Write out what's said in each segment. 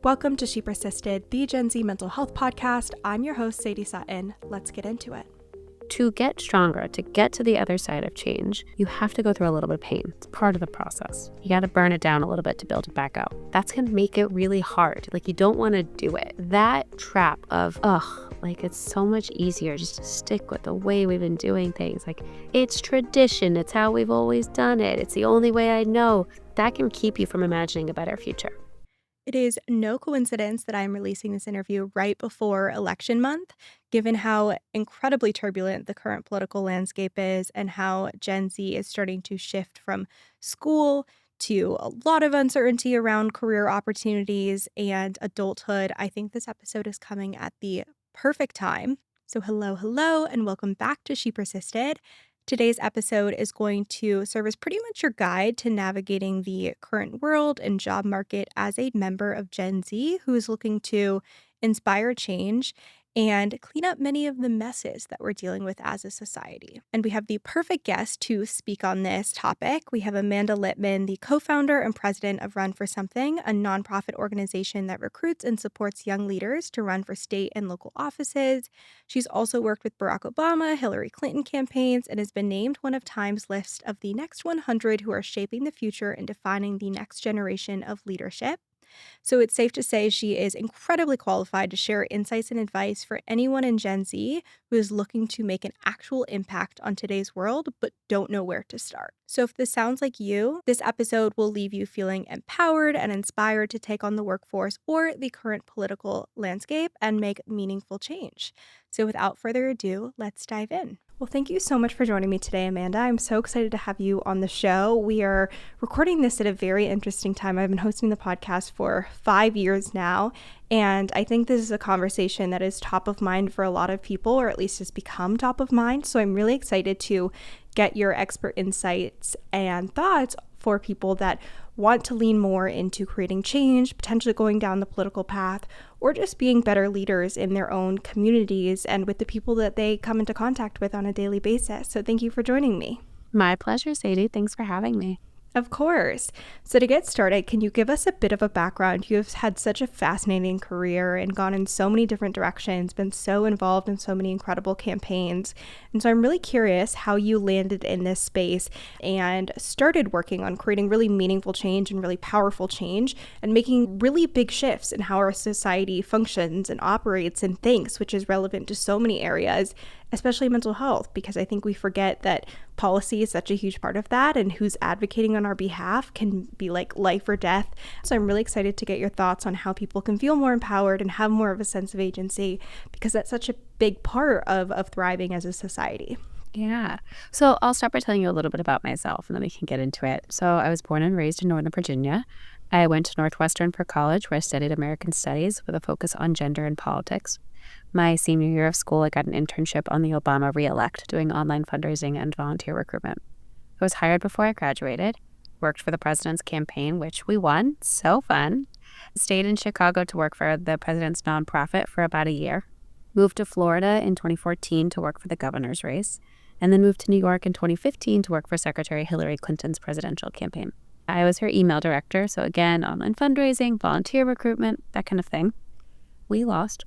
Welcome to She Persisted, the Gen Z mental health podcast. I'm your host, Sadie Sutton. Let's get into it. To get stronger, to get to the other side of change, you have to go through a little bit of pain. It's part of the process. You got to burn it down a little bit to build it back up. That's going to make it really hard. You don't want to do it. That trap of, it's so much easier just to stick with the way we've been doing things. It's tradition. It's how we've always done it. It's the only way I know. That can keep you from imagining a better future. It is no coincidence that I'm releasing this interview right before election month, given how incredibly turbulent the current political landscape is and how Gen Z is starting to shift from school to a lot of uncertainty around career opportunities and adulthood. I think this episode is coming at the perfect time. So hello, and welcome back to She Persisted. Today's episode is going to serve as pretty much your guide to navigating the current world and job market as a member of Gen Z who is looking to inspire change and clean up many of the messes that we're dealing with as a society. And we have the perfect guest to speak on this topic. We have Amanda Litman, the co-founder and president of Run for Something, a nonprofit organization that recruits and supports young leaders to run for state and local offices. She's also worked with Barack Obama, Hillary Clinton campaigns, and has been named one of Time's list of the next 100 who are shaping the future and defining the next generation of leadership. So it's safe to say she is incredibly qualified to share insights and advice for anyone in Gen Z who is looking to make an actual impact on today's world but don't know where to start. So if this sounds like you, this episode will leave you feeling empowered and inspired to take on the workforce or the current political landscape and make meaningful change. So without further ado, let's dive in. Well, thank you so much for joining me today, Amanda. I'm so excited to have you on the show. We are recording this at a very interesting time. I've been hosting the podcast for 5 years now, and I think this is a conversation that is top of mind for a lot of people, or at least has become top of mind. So I'm really excited to get your expert insights and thoughts for people that want to lean more into creating change, potentially going down the political path, or just being better leaders in their own communities and with the people that they come into contact with on a daily basis. So thank you for joining me. My pleasure, Sadie. Thanks for having me. Of course. So to get started, can you give us a bit of a background? You have had such a fascinating career and gone in so many different directions, been so involved in so many incredible campaigns. And so I'm really curious how you landed in this space and started working on creating really meaningful change and really powerful change and making really big shifts in how our society functions and operates and thinks, which is relevant to so many areas, especially mental health, because I think we forget that policy is such a huge part of that, and who's advocating on our behalf can be like life or death. So I'm really excited to get your thoughts on how people can feel more empowered and have more of a sense of agency, because that's such a big part of thriving as a society. Yeah. So I'll start by telling you a little bit about myself, and then we can get into it. So I was born and raised in Northern Virginia. I went to Northwestern for college, where I studied American Studies with a focus on gender and politics. My senior year of school, I got an internship on the Obama re-elect, doing online fundraising and volunteer recruitment. I was hired before I graduated, worked for the president's campaign, which we won, so fun. Stayed in Chicago to work for the president's nonprofit for about a year. Moved to Florida in 2014 to work for the governor's race, and then moved to New York in 2015 to work for Secretary Hillary Clinton's presidential campaign. I was her email director, so again, online fundraising, volunteer recruitment, that kind of thing. We lost.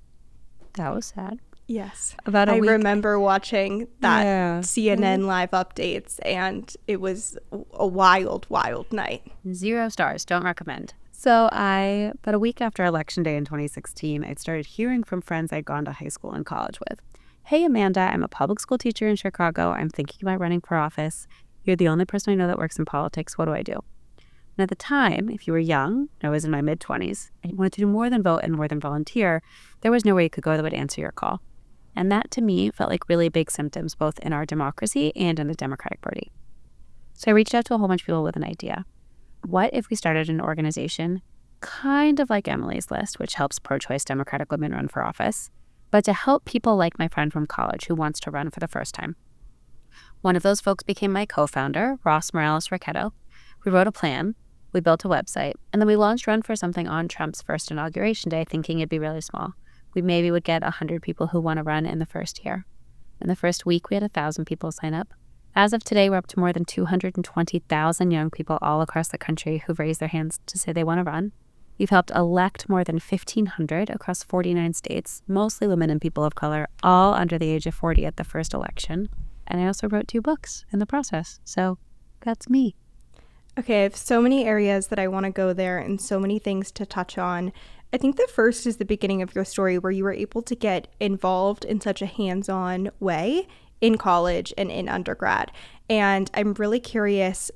That was sad. Yes. About a week. I remember watching that CNN live updates, and it was a wild, wild night. 0 stars. Don't recommend. So about a week after Election Day in 2016, I started hearing from friends I'd gone to high school and college with. Hey, Amanda, I'm a public school teacher in Chicago. I'm thinking about running for office. You're the only person I know that works in politics. What do I do? And at the time, if you were young, I was in my mid-20s, and you wanted to do more than vote and more than volunteer, there was nowhere you could go that would answer your call. And that, to me, felt like really big symptoms both in our democracy and in the Democratic Party. So I reached out to a whole bunch of people with an idea. What if we started an organization kind of like Emily's List, which helps pro-choice Democratic women run for office, but to help people like my friend from college who wants to run for the first time? One of those folks became my co-founder, Ross Morales-Raqueto. We wrote a plan, we built a website, and then we launched Run for Something on Trump's first inauguration day, thinking it'd be really small. We maybe would get 100 people who want to run in the first year. In the first week, we had 1,000 people sign up. As of today, we're up to more than 220,000 young people all across the country who've raised their hands to say they want to run. We've helped elect more than 1,500 across 49 states, mostly women and people of color, all under the age of 40 at the first election. And I also wrote 2 books in the process. So that's me. Okay, I have so many areas that I want to go there and so many things to touch on. I think the first is the beginning of your story where you were able to get involved in such a hands-on way in college and in undergrad. And I'm really curious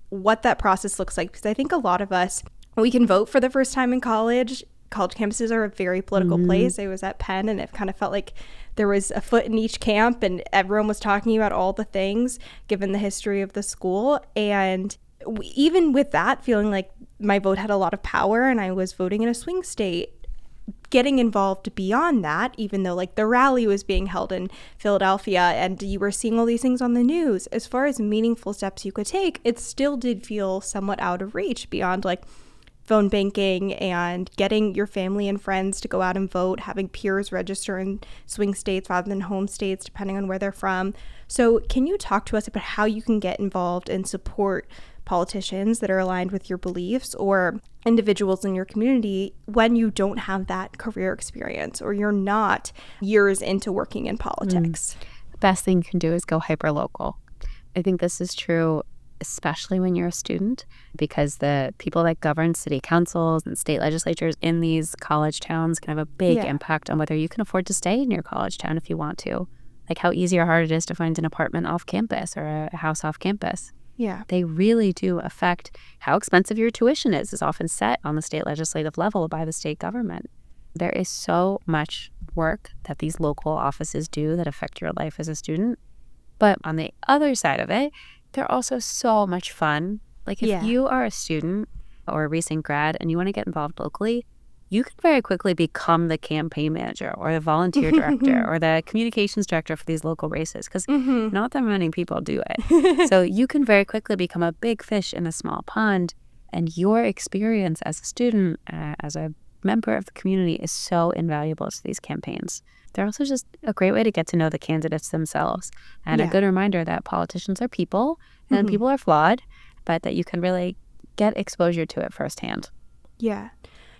what that process looks like, because I think a lot of us, we can vote for the first time in college. College campuses are a very political place. I was at Penn and it kind of felt like there was a foot in each camp and everyone was talking about all the things given the history of the school. And even with that, feeling like my vote had a lot of power and I was voting in a swing state, getting involved beyond that, even though like the rally was being held in Philadelphia and you were seeing all these things on the news, as far as meaningful steps you could take, it still did feel somewhat out of reach beyond like phone banking and getting your family and friends to go out and vote, having peers register in swing states rather than home states, depending on where they're from. So can you talk to us about how you can get involved and support politicians that are aligned with your beliefs or individuals in your community when you don't have that career experience or you're not years into working in politics? The best thing you can do is go hyperlocal. I think this is true especially when you're a student, because the people that govern city councils and state legislatures in these college towns can have a big impact on whether you can afford to stay in your college town if you want to. Like how easy or hard it is to find an apartment off campus or a house off campus. Yeah. They really do affect how expensive your tuition is often set on the state legislative level by the state government. There is so much work that these local offices do that affect your life as a student. But on the other side of it, they're also so much fun. Like if you are a student or a recent grad and you want to get involved locally, you can very quickly become the campaign manager or the volunteer director or the communications director for these local races, because not that many people do it. So you can very quickly become a big fish in a small pond, and your experience as a student, as a member of the community, is so invaluable to these campaigns. They're also just a great way to get to know the candidates themselves, and a good reminder that politicians are people and people are flawed, but that you can really get exposure to it firsthand. Yeah.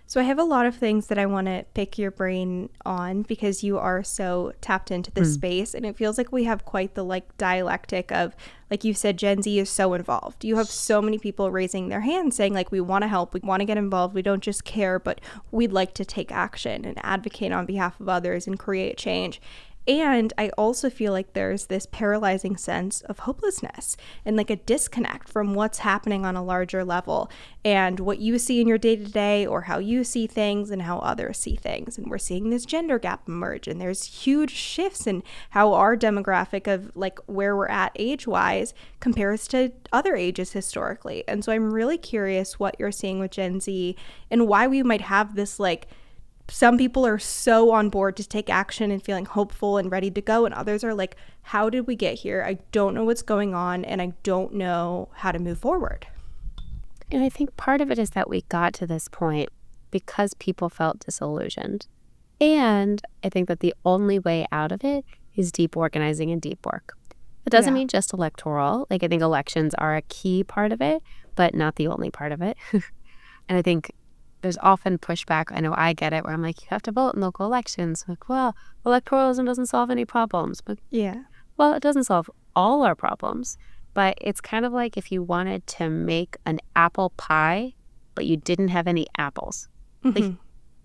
So I have a lot of things that I want to pick your brain on because you are so tapped into this space, and it feels like we have quite the like dialectic of, like you said, Gen Z is so involved. You have so many people raising their hands saying like, we want to help, we want to get involved, we don't just care, but we'd like to take action and advocate on behalf of others and create change. And I also feel like there's this paralyzing sense of hopelessness and like a disconnect from what's happening on a larger level and what you see in your day-to-day or how you see things and how others see things. And we're seeing this gender gap emerge, and there's huge shifts in how our demographic of like where we're at age-wise compares to other ages historically. And so I'm really curious what you're seeing with Gen Z and why we might have this like, some people are so on board to take action and feeling hopeful and ready to go, and others are like, how did we get here? I don't know what's going on, and I don't know how to move forward. And I think part of it is that we got to this point because people felt disillusioned. And I think that the only way out of it is deep organizing and deep work. It doesn't mean just electoral. Like I think elections are a key part of it, but not the only part of it. And I think there's often pushback. I know I get it, where I'm like, you have to vote in local elections. Like, well, electoralism doesn't solve any problems. But well, it doesn't solve all our problems. But it's kind of like if you wanted to make an apple pie, but you didn't have any apples. Like,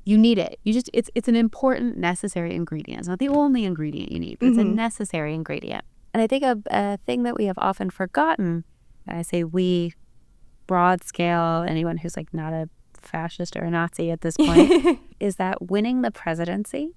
you need it. It's an important, necessary ingredient. It's not the only ingredient you need, but it's a necessary ingredient. And I think a thing that we have often forgotten, I say we, broad scale, anyone who's like not a fascist or a Nazi at this point, is that winning the presidency,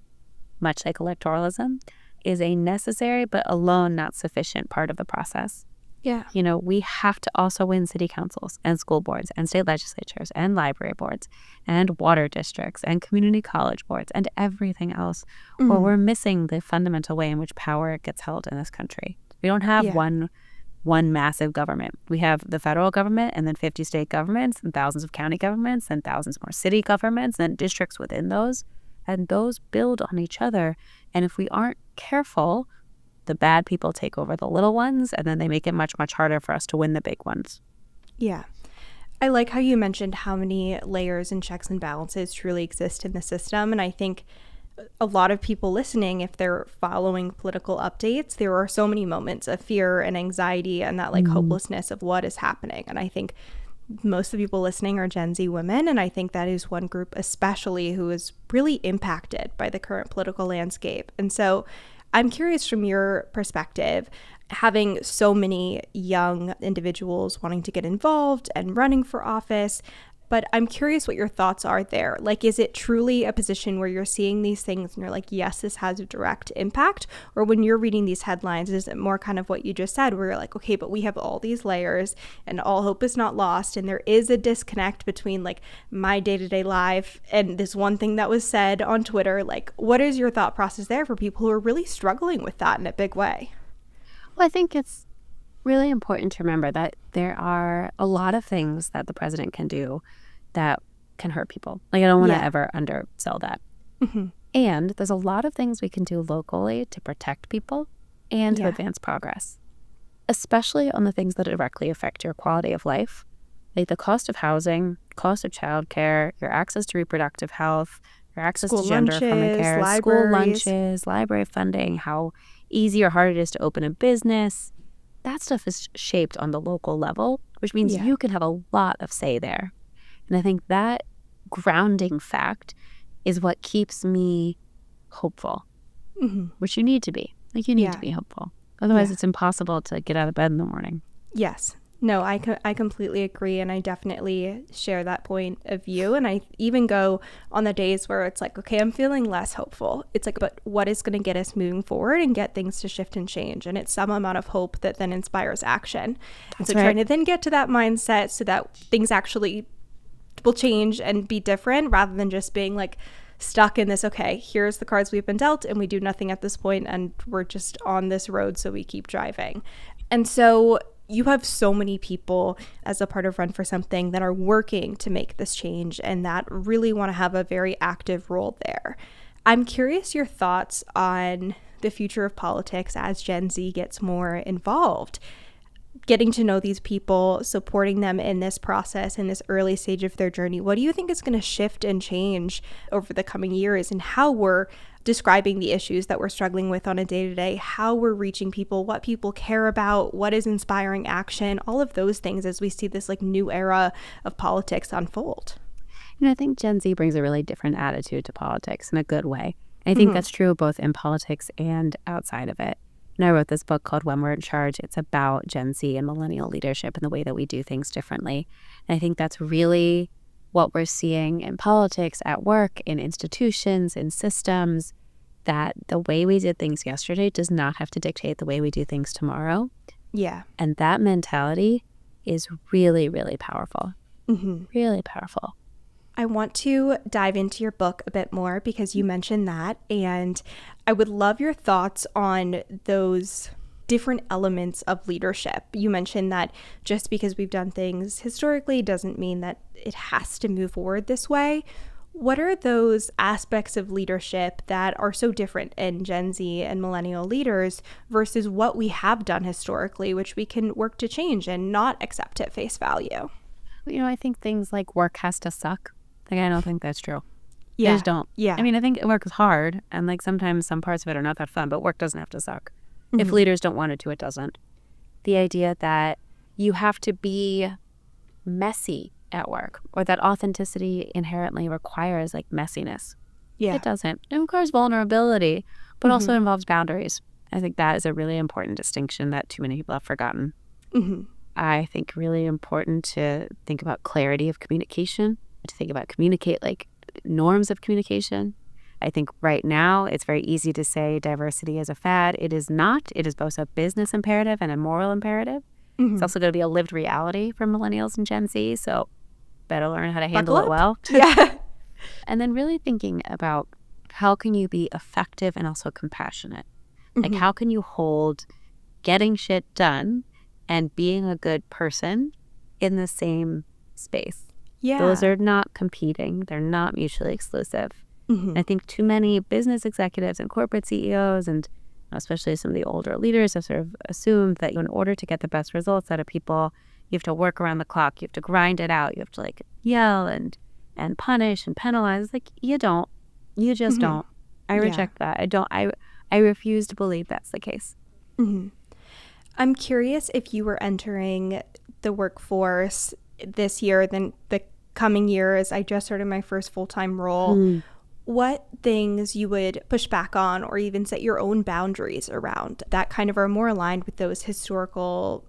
much like electoralism, is a necessary but alone not sufficient part of the process. Yeah. You know, we have to also win city councils and school boards and state legislatures and library boards and water districts and community college boards and everything else, or we're missing the fundamental way in which power gets held in this country. We don't have one massive government. We have the federal government and then 50 state governments and thousands of county governments and thousands more city governments and districts within those. And those build on each other. And if we aren't careful, the bad people take over the little ones, and then they make it much, much harder for us to win the big ones. Yeah. I like how you mentioned how many layers and checks and balances truly exist in the system. And I think a lot of people listening, if they're following political updates, there are so many moments of fear and anxiety and that like Mm. hopelessness of what is happening. And I think most of the people listening are Gen Z women. And I think that is one group especially who is really impacted by the current political landscape. And so I'm curious from your perspective, having so many young individuals wanting to get involved and running for office. But I'm curious what your thoughts are there. Like, is it truly a position where you're seeing these things and you're like, yes, this has a direct impact? Or when you're reading these headlines, is it more kind of what you just said, where you're like, okay, but we have all these layers and all hope is not lost. And there is a disconnect between like my day-to-day life and this one thing that was said on Twitter. Like, what is your thought process there for people who are really struggling with that in a big way? Well, I think it's really important to remember that there are a lot of things that the president can do that can hurt people. Like, I don't want to ever undersell that. Mm-hmm. And there's a lot of things we can do locally to protect people and to Yeah. advance progress, especially on the things that directly affect your quality of life, like the cost of housing, cost of childcare, your access to reproductive health, your access School to gender-affirming lunches, care, school libraries. lunches, library funding, how easy or hard it is to open a business. That stuff is shaped on the local level, which means Yeah. you can have a lot of say there. And I think that grounding fact is what keeps me hopeful, Mm-hmm. which you need to be. Like, you need to Yeah. be hopeful. Otherwise, Yeah. it's impossible to get out of bed in the morning. Yes. No, I completely agree. And I definitely share that point of view. And I even go on the days where it's like, okay, I'm feeling less hopeful. It's like, but what is going to get us moving forward and get things to shift and change? And it's some amount of hope that then inspires action. And so right. trying to then get to that mindset so that things actually will change and be different rather than just being like stuck in this, okay, here's the cards we've been dealt and we do nothing at this point and we're just on this road, so we keep driving. And so you have so many people as a part of Run for Something that are working to make this change and that really want to have a very active role there. I'm curious your thoughts on the future of politics as Gen Z gets more involved. Getting to know these people, supporting them in this process, in this early stage of their journey. What do you think is going to shift and change over the coming years and how we're describing the issues that we're struggling with on a day-to-day, how we're reaching people, what people care about, what is inspiring action, all of those things as we see this like new era of politics unfold? I think Gen Z brings a really different attitude to politics in a good way. And I think that's true both in politics and outside of it. And I wrote this book called When We're in Charge. It's about Gen Z and millennial leadership and the way that we do things differently. And I think that's really what we're seeing in politics, at work, in institutions, in systems, that the way we did things yesterday does not have to dictate the way we do things tomorrow. Yeah. And that mentality is really, really powerful. Mm-hmm. Really powerful. I want to dive into your book a bit more because you mentioned that, and I would love your thoughts on those different elements of leadership. You mentioned that just because we've done things historically doesn't mean that it has to move forward this way. What are those aspects of leadership that are so different in Gen Z and millennial leaders versus what we have done historically, which we can work to change and not accept at face value? I think things like work has to suck. Like, I don't think that's true. Yeah. I just don't. Yeah. I mean, I think work is hard, and like sometimes some parts of it are not that fun, but work doesn't have to suck. If leaders don't want it to, it doesn't. The idea that you have to be messy at work, or that authenticity inherently requires like messiness. Yeah. It doesn't. It requires vulnerability, but also involves boundaries. I think that is a really important distinction that too many people have forgotten. I think really important to think about clarity of communication, to think about communicate norms of communication. I think right now it's very easy to say diversity is a fad. It is not. It is both a business imperative and a moral imperative. It's also going to be a lived reality for millennials and Gen Z, so better learn how to handle it well. Yeah. And then really thinking about how can you be effective and also compassionate? Like, how can you hold getting shit done and being a good person in the same space? Yeah. Those are not competing. They're not mutually exclusive. I think too many business executives and corporate CEOs, and especially some of the older leaders, have sort of assumed that in order to get the best results out of people, You have to work around the clock. You have to grind it out. You have to like yell and punish and penalize. Like you don't. You just Mhm. don't. I Yeah. reject that. I refuse to believe that's the case. Mhm. I'm curious if you were entering the workforce this year, then the coming years, I just started my first full-time role, Hmm. what things you would push back on or even set your own boundaries around that kind of are more aligned with those historical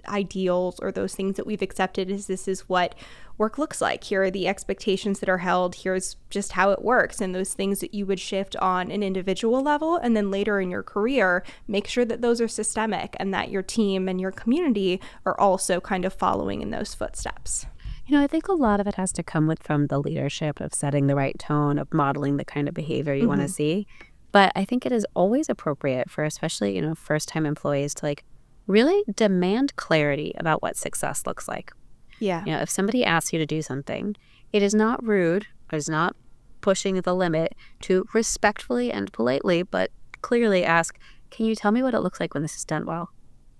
ideals or those things that we've accepted as this is what work looks like. Here are the expectations that are held. Here's just how it works. And those things that you would shift on an individual level. And then later in your career, make sure that those are systemic and that your team and your community are also kind of following in those footsteps. I think a lot of it has to come from the leadership of setting the right tone, of modeling the kind of behavior you want to Mm-hmm. see. But I think it is always appropriate for especially, first-time employees to like really demand clarity about what success looks like. Yeah. If somebody asks you to do something, it is not rude, it is not pushing the limit to respectfully and politely, but clearly ask, can you tell me what it looks like when this is done well?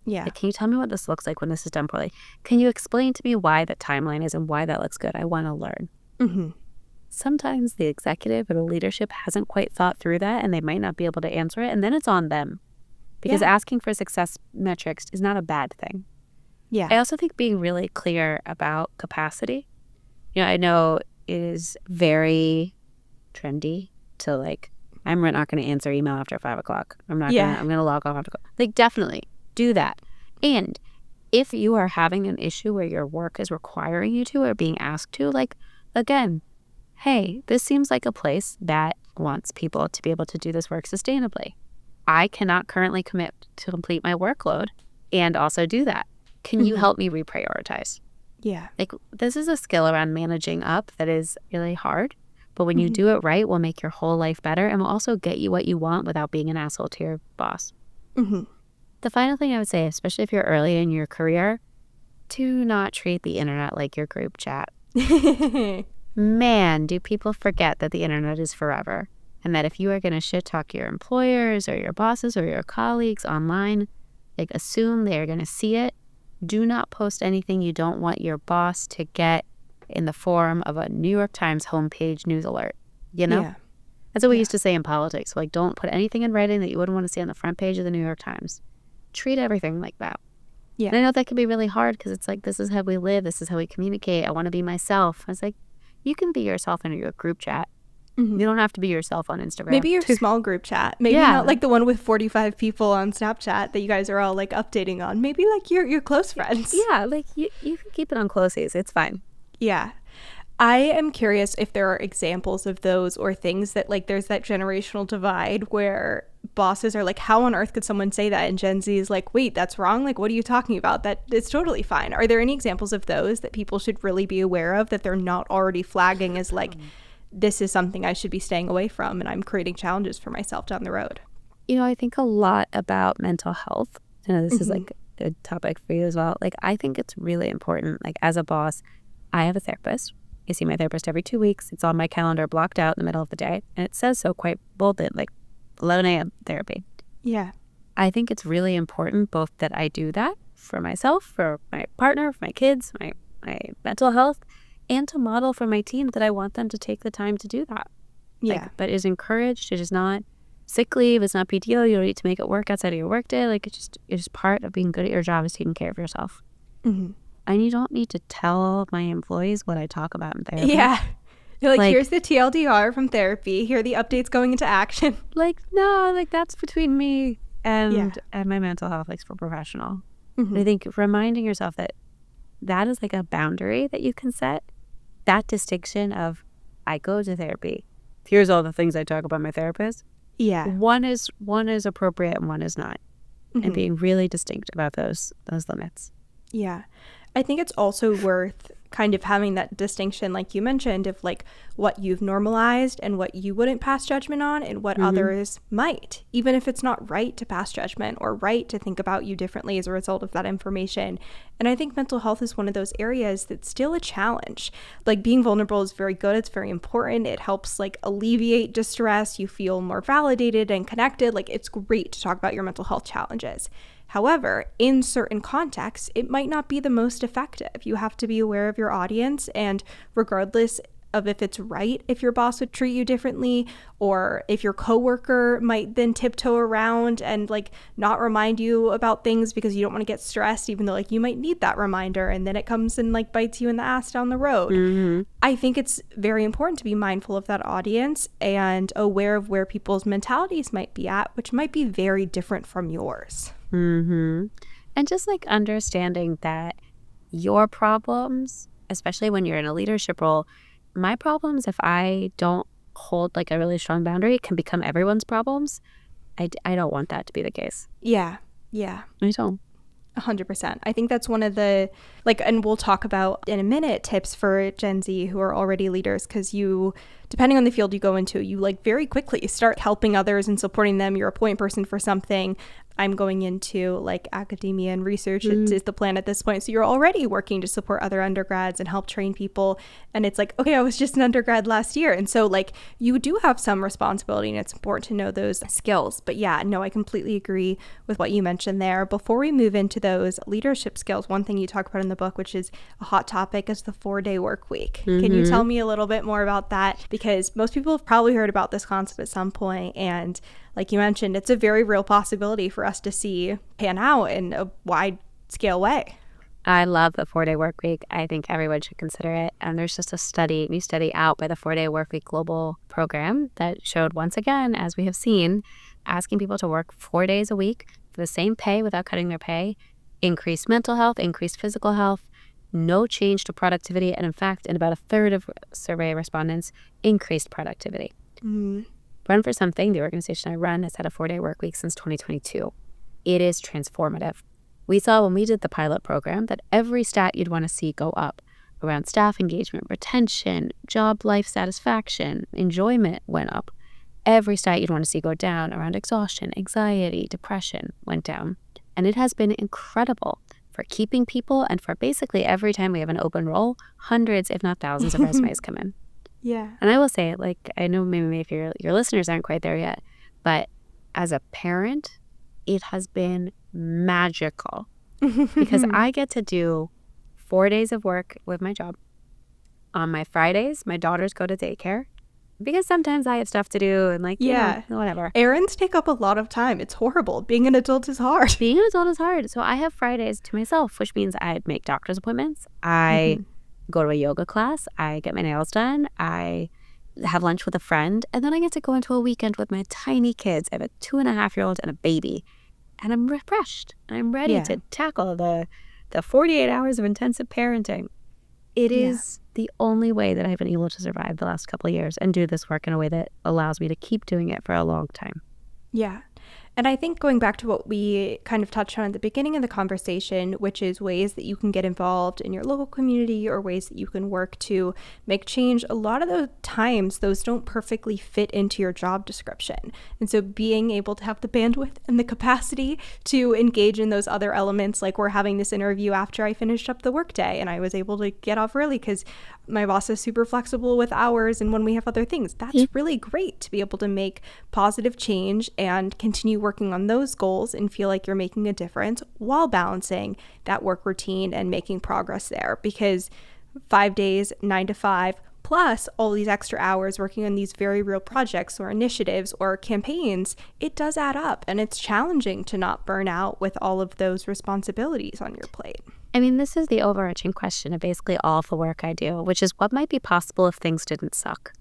Yeah. Like, can you tell me what this looks like when this is done poorly? Can you explain to me why that timeline is and why that looks good? I want to learn. Mm-hmm. Sometimes the executive or the leadership hasn't quite thought through that and they might not be able to answer it. And then it's on them because Yeah. asking for success metrics is not a bad thing. Yeah. I also think being really clear about capacity. I know it is very trendy to like, I'm not going to answer email after 5 o'clock. I'm Yeah. going to log off after. Like, definitely do that. And if you are having an issue where your work is requiring you to or being asked to, like, again, hey, this seems like a place that wants people to be able to do this work sustainably. I cannot currently commit to complete my workload and also do that. Can you Mm-hmm. help me reprioritize? Yeah. Like, this is a skill around managing up that is really hard. But when you Mm-hmm. do it right, will make your whole life better and will also get you what you want without being an asshole to your boss. Mm-hmm. The final thing I would say, especially if you're early in your career, do not treat the internet like your group chat. Man, do people forget that the internet is forever. And that if you are going to shit talk your employers or your bosses or your colleagues online, like assume they are going to see it. Do not post anything you don't want your boss to get in the form of a New York Times homepage news alert. Yeah. That's what we Yeah. used to say in politics. Like, don't put anything in writing that you wouldn't want to see on the front page of the New York Times. Treat everything like that. Yeah. And I know that can be really hard because it's like, this is how we live. This is how we communicate. I want to be myself. I was like, you can be yourself in your group chat. Mm-hmm. You don't have to be yourself on Instagram. Maybe your small group chat. Maybe Yeah. not like the one with 45 people on Snapchat that you guys are all like updating on. Maybe like your close friends. Yeah, like you can keep it on closies. It's fine. Yeah. I am curious if there are examples of those or things that like there's that generational divide where bosses are like, how on earth could someone say that? And Gen Z is like, wait, that's wrong. Like, what are you talking about? That it's totally fine. Are there any examples of those that people should really be aware of that they're not already flagging as like, this is something I should be staying away from and I'm creating challenges for myself down the road? I think a lot about mental health. This is like a topic for you as well. Like, I think it's really important. Like, as a boss, I have a therapist. I see my therapist every 2 weeks. It's on my calendar, blocked out in the middle of the day. And it says so quite boldly, like 11 a.m. therapy. Yeah. I think it's really important both that I do that for myself, for my partner, for my kids, my mental health, and to model for my team that I want them to take the time to do that. Yeah. But it is encouraged. It is not sick leave. It's not PTO. You don't need to make it work outside of your workday. Like, it's just part of being good at your job is taking care of yourself. Mm-hmm. And you don't need to tell my employees what I talk about in therapy. Yeah. You're like, Like- here's the TLDR from therapy. Here are the updates going into action. Like, no, like that's between me and Yeah. and my mental health, like for professional. Mhm. And I think reminding yourself that is like a boundary that you can set. That distinction of, I go to therapy. Here's all the things I talk about my therapist. Yeah. One is appropriate and one is not. Mhm. And being really distinct about those limits. Yeah. I think it's also worth kind of having that distinction, like you mentioned, of like what you've normalized and what you wouldn't pass judgment on and what others might, even if it's not right to pass judgment or right to think about you differently as a result of that information. And I think mental health is one of those areas that's still a challenge. Like, being vulnerable is very good. It's very important. It helps like alleviate distress. You feel more validated and connected. Like, it's great to talk about your mental health challenges. However, in certain contexts, it might not be the most effective. You have to be aware of your audience, and regardless of if it's right if your boss would treat you differently, or if your coworker might then tiptoe around and like not remind you about things because you don't want to get stressed, even though like you might need that reminder, and then it comes and like bites you in the ass down the road. I think it's very important to be mindful of that audience and aware of where people's mentalities might be at, which might be very different from yours. And just like understanding that your problems, especially when you're in a leadership role, my problems, if I don't hold like a really strong boundary, can become everyone's problems. I don't want that to be the case. Yeah. I don't. 100%. I think that's one of the, like, and we'll talk about in a minute, tips for Gen Z who are already leaders, because you, depending on the field you go into, you like very quickly start helping others and supporting them. You're a point person for something. I'm going into like academia and research is the plan at this point. So you're already working to support other undergrads and help train people. And it's like, okay, I was just an undergrad last year. And so like you do have some responsibility, and it's important to know those skills. But yeah, no, I completely agree with what you mentioned there. Before we move into those leadership skills, one thing you talk about in the book, which is a hot topic, is the 4-day work week. Can you tell me a little bit more about that? Because most people have probably heard about this concept at some point, and like you mentioned, it's a very real possibility for us to see pan out in a wide scale way. I love the 4-day work week. I think everyone should consider it. And there's just a new study out by the 4-day work week global program that showed, once again, as we have seen, asking people to work 4 days a week for the same pay without cutting their pay, increased mental health, increased physical health, no change to productivity. And in fact, in about a third of survey respondents, increased productivity. Run for Something, the organization I run, has had a 4-day work week since 2022. It is transformative. We saw when we did the pilot program that every stat you'd want to see go up around staff engagement, retention, job life satisfaction, enjoyment went up. Every stat you'd want to see go down around exhaustion, anxiety, depression went down. And it has been incredible for keeping people, and for basically every time we have an open role, hundreds, if not thousands of resumes come in. Yeah. And I will say, like, I know maybe if your listeners aren't quite there yet, but as a parent, it has been magical because I get to do 4 days of work with my job. On my Fridays, my daughters go to daycare because sometimes I have stuff to do and like, you know, whatever. Errands take up a lot of time. It's horrible. Being an adult is hard. Being an adult is hard. So I have Fridays to myself, which means I make doctor's appointments. I go to a yoga class. I get my nails done. I have lunch with a friend. And then I get to go into a weekend with my tiny kids. I have a 2.5-year-old and a baby. And I'm refreshed. I'm ready to tackle the 48 hours of intensive parenting. It is the only way that I've been able to survive the last couple of years and do this work in a way that allows me to keep doing it for a long time. Yeah. And I think going back to what we kind of touched on at the beginning of the conversation, which is ways that you can get involved in your local community or ways that you can work to make change, a lot of the times those don't perfectly fit into your job description. And so being able to have the bandwidth and the capacity to engage in those other elements, like we're having this interview after I finished up the workday and I was able to get off early because my boss is super flexible with hours and when we have other things, that's really great to be able to make positive change and continue working on those goals and feel like you're making a difference while balancing that work routine and making progress there. Because 5 days, 9 to 5, plus all these extra hours working on these very real projects or initiatives or campaigns, it does add up, and it's challenging to not burn out with all of those responsibilities on your plate. I mean, this is the overarching question of basically all the work I do, which is what might be possible if things didn't suck.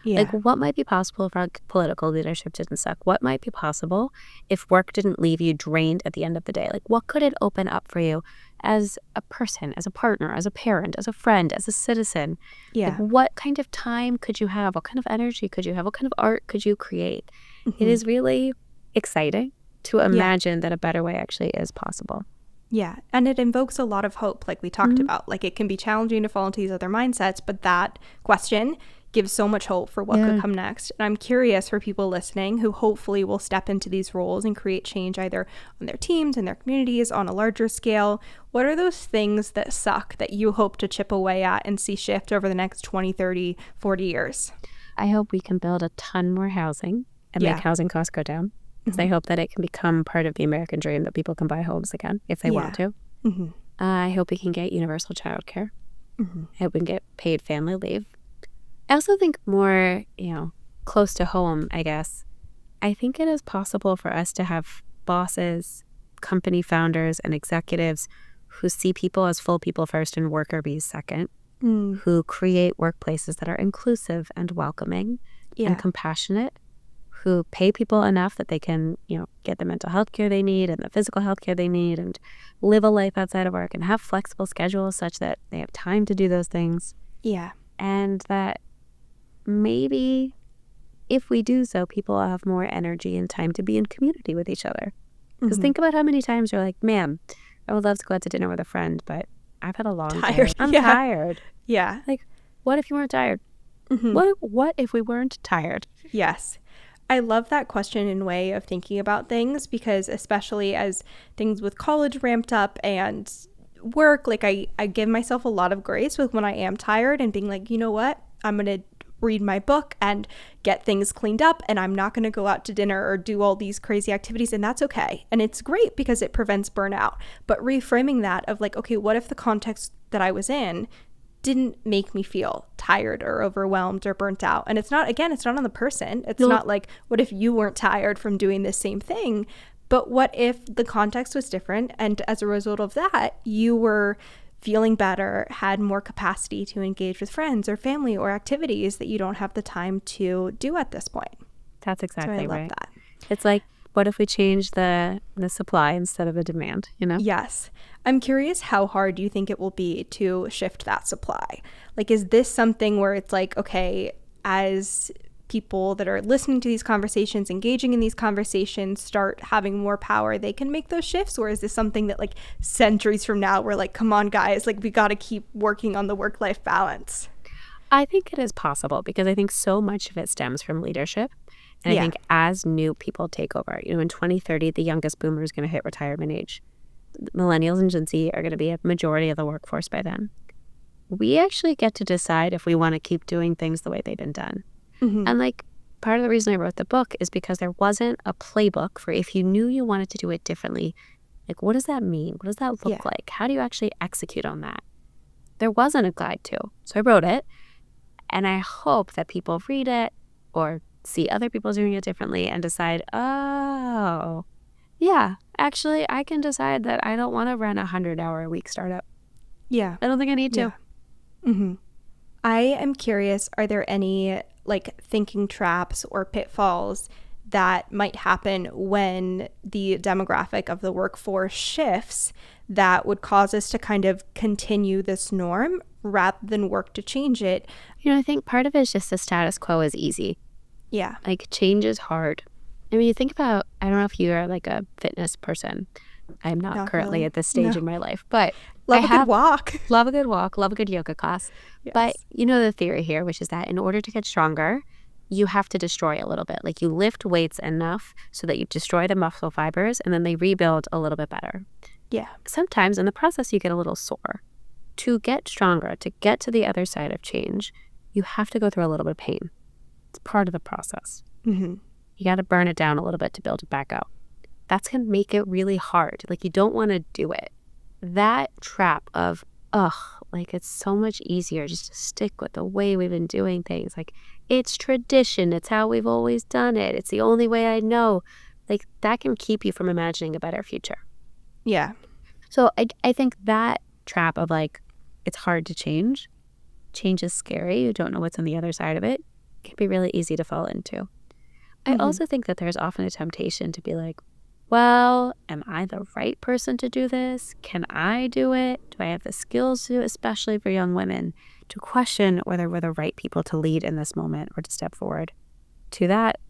Yeah. Like, what might be possible if our political leadership didn't suck? What might be possible if work didn't leave you drained at the end of the day? Like, what could it open up for you as a person, as a partner, as a parent, as a friend, as a citizen? Yeah. Like, what kind of time could you have? What kind of energy could you have? What kind of art could you create? It is really exciting to imagine that a better way actually is possible. Yeah, and it invokes a lot of hope, like we talked about. Like, it can be challenging to fall into these other mindsets, but that question gives so much hope for what could come next. And I'm curious for people listening who hopefully will step into these roles and create change either on their teams and their communities on a larger scale. What are those things that suck that you hope to chip away at and see shift over the next 20, 30, 40 years? I hope we can build a ton more housing and make housing costs go down. because I hope that it can become part of the American dream that people can buy homes again if they want to. Mm-hmm. I hope we can get universal childcare. Mm-hmm. I hope we can get paid family leave. I also think more, close to home, I guess. I think it is possible for us to have bosses, company founders, and executives who see people as full people first and worker bees second, who create workplaces that are inclusive and welcoming and compassionate, who pay people enough that they can, get the mental health care they need and the physical health care they need and live a life outside of work and have flexible schedules such that they have time to do those things. Yeah. And that maybe if we do so, people will have more energy and time to be in community with each other. Because think about how many times you're like, man, I would love to go out to dinner with a friend, but I've had a long day. I'm tired. Yeah. Like, what if you weren't tired? What if we weren't tired? Yes. I love that question and way of thinking about things, because especially as things with college ramped up and work, like I give myself a lot of grace with when I am tired and being like, you know what, I'm going to read my book and get things cleaned up, and I'm not going to go out to dinner or do all these crazy activities, and that's okay. And it's great because it prevents burnout. But reframing that of like, okay, what if the context that I was in didn't make me feel tired or overwhelmed or burnt out? And it's not on the person. It's not like, what if you weren't tired from doing this same thing? But what if the context was different, and as a result of that, you were feeling better, had more capacity to engage with friends or family or activities that you don't have the time to do at this point? That's exactly so I right. love that. It's like, what if we change the supply instead of the demand, Yes. I'm curious how hard you think it will be to shift that supply. Like, is this something where it's like, okay, as people that are listening to these conversations, engaging in these conversations, start having more power, they can make those shifts? Or is this something that like centuries from now, we're like, come on, guys, like we got to keep working on the work-life balance? I think it is possible because I think so much of it stems from leadership. And I think as new people take over, in 2030, the youngest boomer is going to hit retirement age. Millennials and Gen Z are going to be a majority of the workforce by then. We actually get to decide if we want to keep doing things the way they've been done. And like, part of the reason I wrote the book is because there wasn't a playbook for if you knew you wanted to do it differently. Like, what does that mean? What does that look like? How do you actually execute on that? There wasn't a guide to. So I wrote it, and I hope that people read it or see other people doing it differently and decide, oh, yeah, actually, I can decide that I don't want to run a 100-hour-a-week startup. Yeah. I don't think I need to. I am curious, are there any like thinking traps or pitfalls that might happen when the demographic of the workforce shifts that would cause us to kind of continue this norm rather than work to change it? I think part of it is just the status quo is easy. Yeah. Like, change is hard. I mean, you think about, I don't know if you are like a fitness person. I'm not currently really. at this stage in my life, but Love a good walk. Love a good walk, love a good yoga class. Yes. But the theory here, which is that in order to get stronger, you have to destroy a little bit. Like, you lift weights enough so that you destroy the muscle fibers and then they rebuild a little bit better. Yeah. Sometimes in the process, you get a little sore. To get stronger, to get to the other side of change, you have to go through a little bit of pain. It's part of the process. You got to burn it down a little bit to build it back up. That's going to make it really hard. Like, you don't want to do it. That trap of, like, it's so much easier just to stick with the way we've been doing things. Like, it's tradition. It's how we've always done it. It's the only way I know. Like, that can keep you from imagining a better future. Yeah. So I think that trap of like, it's hard to change. Change is scary. You don't know what's on the other side of it. Can be really easy to fall into. I also think that there's often a temptation to be like, well, am I the right person to do this? Can I do it? Do I have the skills to, especially for young women, to question whether we're the right people to lead in this moment or to step forward? To that,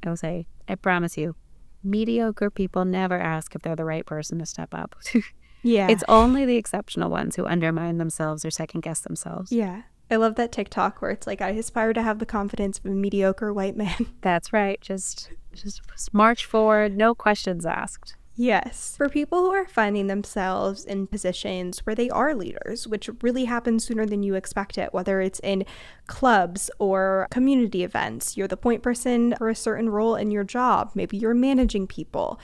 I will say, I promise you, mediocre people never ask if they're the right person to step up. Yeah. It's only the exceptional ones who undermine themselves or second guess themselves. Yeah. I love that TikTok where it's like, I aspire to have the confidence of a mediocre white man. That's right. Just march forward, no questions asked. Yes. For people who are finding themselves in positions where they are leaders, which really happens sooner than you expect it, whether it's in clubs or community events, you're the point person for a certain role in your job, maybe you're managing people.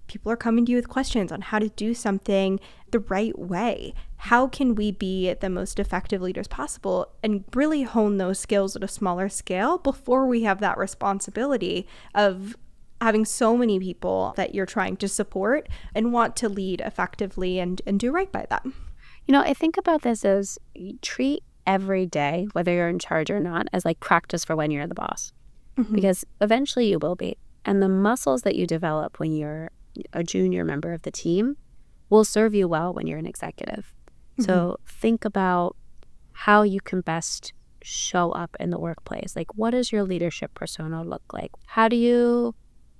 People are coming to you with questions on how to do something the right way. How can we be the most effective leaders possible and really hone those skills at a smaller scale before we have that responsibility of having so many people that you're trying to support and want to lead effectively and do right by them. I think about this as you treat every day, whether you're in charge or not, as like practice for when you're the boss, because eventually you will be. And the muscles that you develop when you're a junior member of the team will serve you well when you're an executive. So think about how you can best show up in the workplace. Like, what does your leadership persona look like? How do you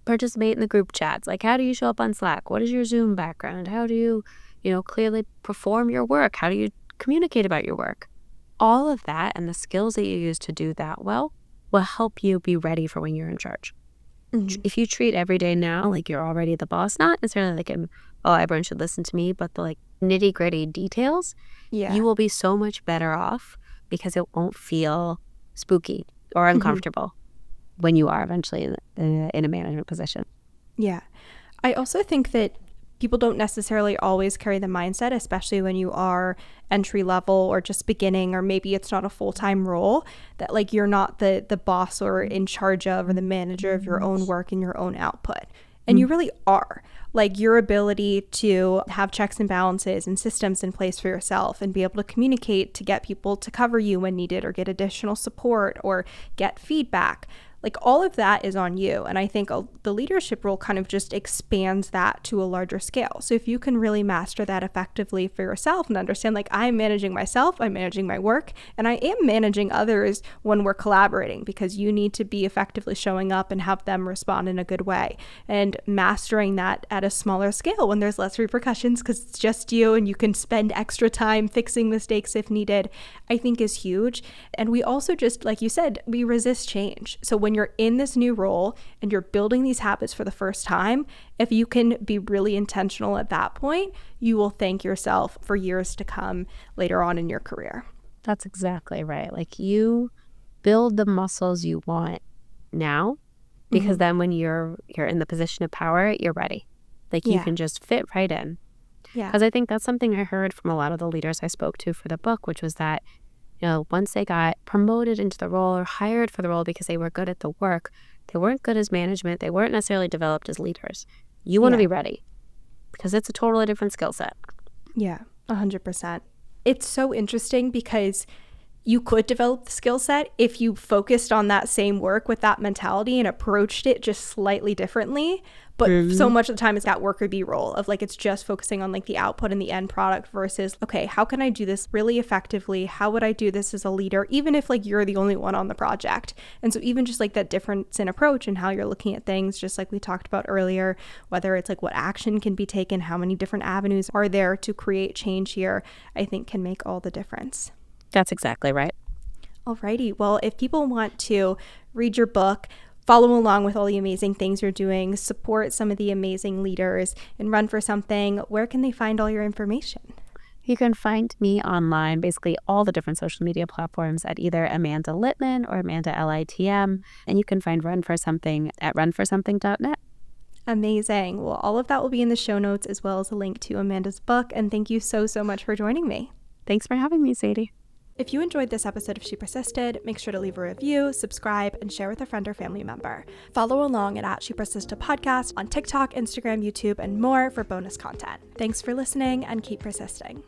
participate in the group chats? Like, how do you show up on Slack? What is your Zoom background? How do you, clearly perform your work? How do you communicate about your work? All of that and the skills that you use to do that well will help you be ready for when you're in charge. If you treat every day now like you're already the boss, not necessarily like, everyone should listen to me, but the like nitty gritty details, you will be so much better off because it won't feel spooky or uncomfortable when you are eventually in a management position. Yeah. I also think that people don't necessarily always carry the mindset, especially when you are entry level or just beginning, or maybe it's not a full-time role, that like you're not the boss or in charge of or the manager of your own work and your own output. And you really are. Like your ability to have checks and balances and systems in place for yourself and be able to communicate to get people to cover you when needed or get additional support or get feedback. Like all of that is on you. And I think the leadership role kind of just expands that to a larger scale. So if you can really master that effectively for yourself and understand like I'm managing myself, I'm managing my work, and I am managing others when we're collaborating because you need to be effectively showing up and have them respond in a good way. And mastering that at a smaller scale when there's less repercussions because it's just you and you can spend extra time fixing mistakes if needed, I think is huge. And we also just, like you said, we resist change. So when you're in this new role and you're building these habits for the first time, if you can be really intentional at that point, you will thank yourself for years to come later on in your career. That's exactly right. Like you build the muscles you want now because then when you're in the position of power, you're ready. Like you can just fit right in. Yeah. Because I think that's something I heard from a lot of the leaders I spoke to for the book, which was that once they got promoted into the role or hired for the role because they were good at the work, they weren't good as management. They weren't necessarily developed as leaders. You want to be ready because it's a totally different skill set. Yeah, 100%. It's so interesting because you could develop the skill set if you focused on that same work with that mentality and approached it just slightly differently. But so much of the time it's that worker bee role of like it's just focusing on like the output and the end product versus, okay, how can I do this really effectively? How would I do this as a leader, even if like you're the only one on the project? And so even just like that difference in approach and how you're looking at things, just like we talked about earlier, whether it's like what action can be taken, how many different avenues are there to create change here, I think can make all the difference. That's exactly right. Alrighty. Well, if people want to read your book, follow along with all the amazing things you're doing, support some of the amazing leaders, and run for something, where can they find all your information? You can find me online, basically all the different social media platforms at either Amanda Litman or Amanda LITM. And you can find Run for Something at runforsomething.net. Amazing. Well, all of that will be in the show notes as well as a link to Amanda's book. And thank you so, so much for joining me. Thanks for having me, Sadie. If you enjoyed this episode of She Persisted, make sure to leave a review, subscribe, and share with a friend or family member. Follow along at She Persisted Podcast on TikTok, Instagram, YouTube, and more for bonus content. Thanks for listening and keep persisting.